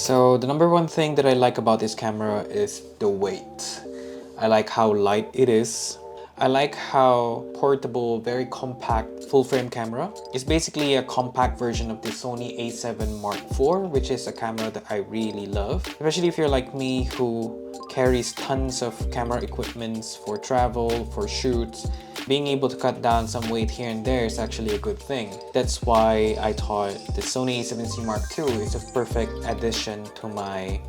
So the number one thing that I like about this camera is the weight. I like how light it is. I like how portable, very compact full-frame camera. It's basically a compact version of the Sony A7 IV, which is a camera that I really love. Especially if you're like me who carries tons of camera equipments for travel, for shoots. Being able to cut down some weight here and there is actually a good thing. That's why I thought the Sony A7C Mark II is a perfect addition to my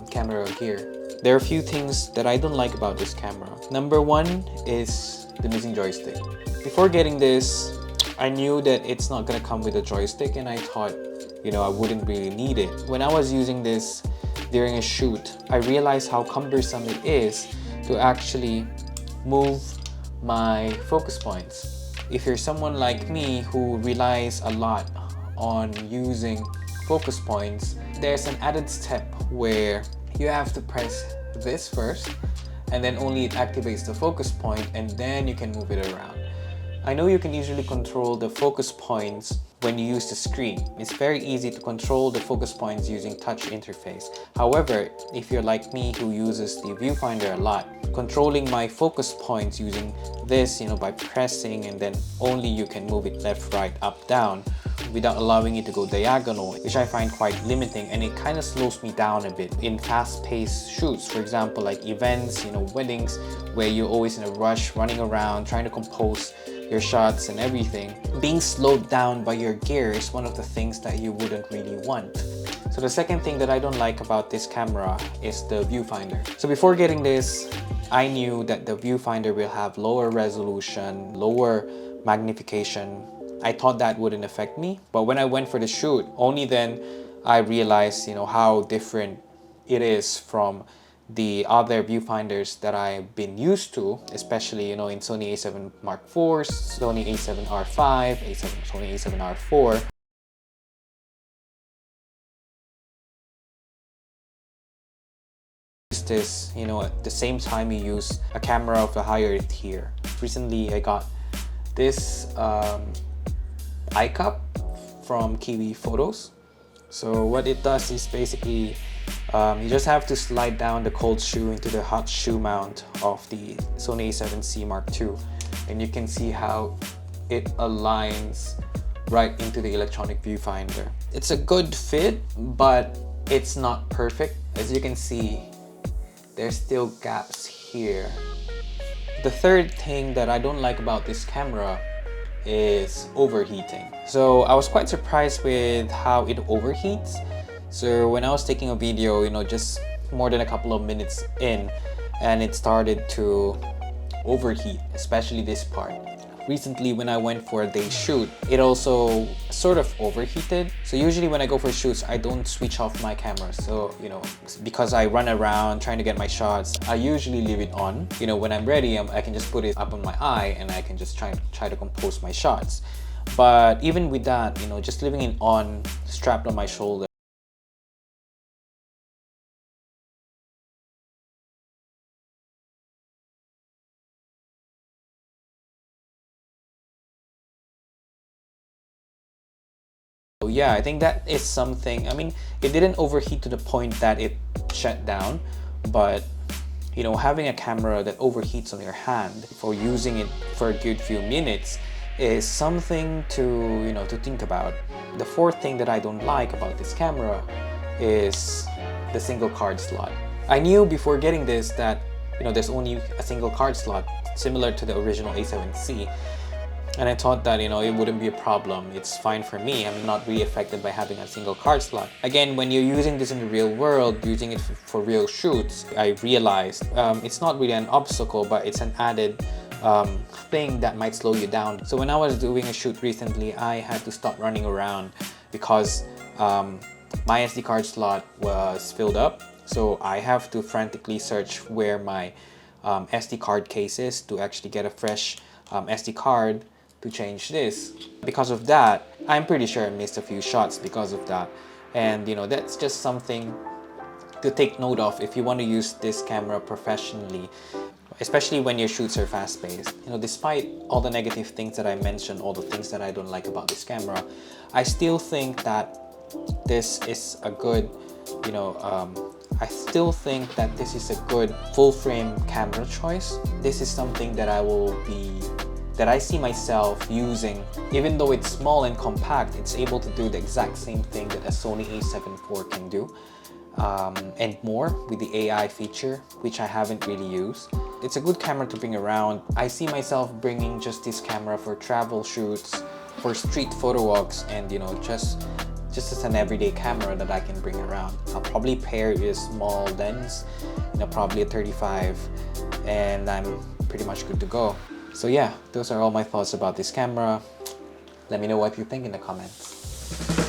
camera gear. There are a few things that I don't like about this camera. Number one is the missing joystick. Before getting this, I knew that it's not gonna come with a joystick, and I thought, I wouldn't really need it. When I was using this during a shoot, I realized how cumbersome it is to actually move my focus points. If you're someone like me who relies a lot on using focus points, there's an added step where you have to press this first, and then only it activates the focus point, and then you can move it around. I know you can easily control the focus points when you use the screen. It's very easy to control the focus points using touch interface. However, if you're like me who uses the viewfinder a lot, controlling my focus points using this, by pressing, and then only you can move it left, right, up, down, without allowing it to go diagonal, which I find quite limiting, and it kind of slows me down a bit in fast-paced shoots. For example, like events, weddings, where you're always in a rush, running around, trying to compose your shots and everything. Being slowed down by your gear is one of the things that you wouldn't really want. So the second thing that I don't like about this camera is the viewfinder. So before getting this, I knew that the viewfinder will have lower resolution, lower magnification. I thought that wouldn't affect me, but when I went for the shoot, only then I realized, how different it is from the other viewfinders that I've been used to, especially, in Sony A7 Mark IV, Sony A7R5, Sony A7R4. This, at the same time you use a camera of a higher tier. Recently, I got this iCup from Kiwi Photos. So what it does is basically you just have to slide down the cold shoe into the hot shoe mount of the Sony A7C Mark II, and you can see how it aligns right into the electronic viewfinder. It's a good fit, but it's not perfect. As you can see, there's still gaps here. The third thing that I don't like about this camera is overheating. So I was quite surprised with how it overheats. So when I was taking a video, just more than a couple of minutes in, and it started to overheat, especially this part. Recently, when I went for a day shoot, it also sort of overheated. So usually when I go for shoots, I don't switch off my camera. So, because I run around trying to get my shots, I usually leave it on. When I'm ready, I can just put it up on my eye, and I can just try to compose my shots. But even with that, just leaving it on, strapped on my shoulder, so yeah, I think that is something. It didn't overheat to the point that it shut down, but having a camera that overheats on your hand for using it for a good few minutes is something to to think about. The fourth thing that I don't like about this camera is the single card slot. I knew before getting this that there's only a single card slot similar to the original A7C. And I thought that, it wouldn't be a problem. It's fine for me. I'm not really affected by having a single card slot. Again, when you're using this in the real world, using it for real shoots, I realized it's not really an obstacle, but it's an added thing that might slow you down. So when I was doing a shoot recently, I had to stop running around because my SD card slot was filled up. So I have to frantically search where my SD card case is to actually get a fresh SD card to change this. Because of that, I'm pretty sure I missed a few shots because of that. And that's just something to take note of if you want to use this camera professionally, especially when your shoots are fast-paced. Despite all the negative things that I mentioned, all the things that I don't like about this camera, I still think that this is a good you know, I still think that this is a good full frame camera choice. This is something that I see myself using. Even though it's small and compact, it's able to do the exact same thing that a Sony A7 IV can do, and more with the AI feature, which I haven't really used. It's a good camera to bring around. I see myself bringing just this camera for travel shoots, for street photo walks, and you know, just as an everyday camera that I can bring around. I'll probably pair a small lens, you know, probably a 35, and I'm pretty much good to go. So yeah, those are all my thoughts about this camera. Let me know what you think in the comments.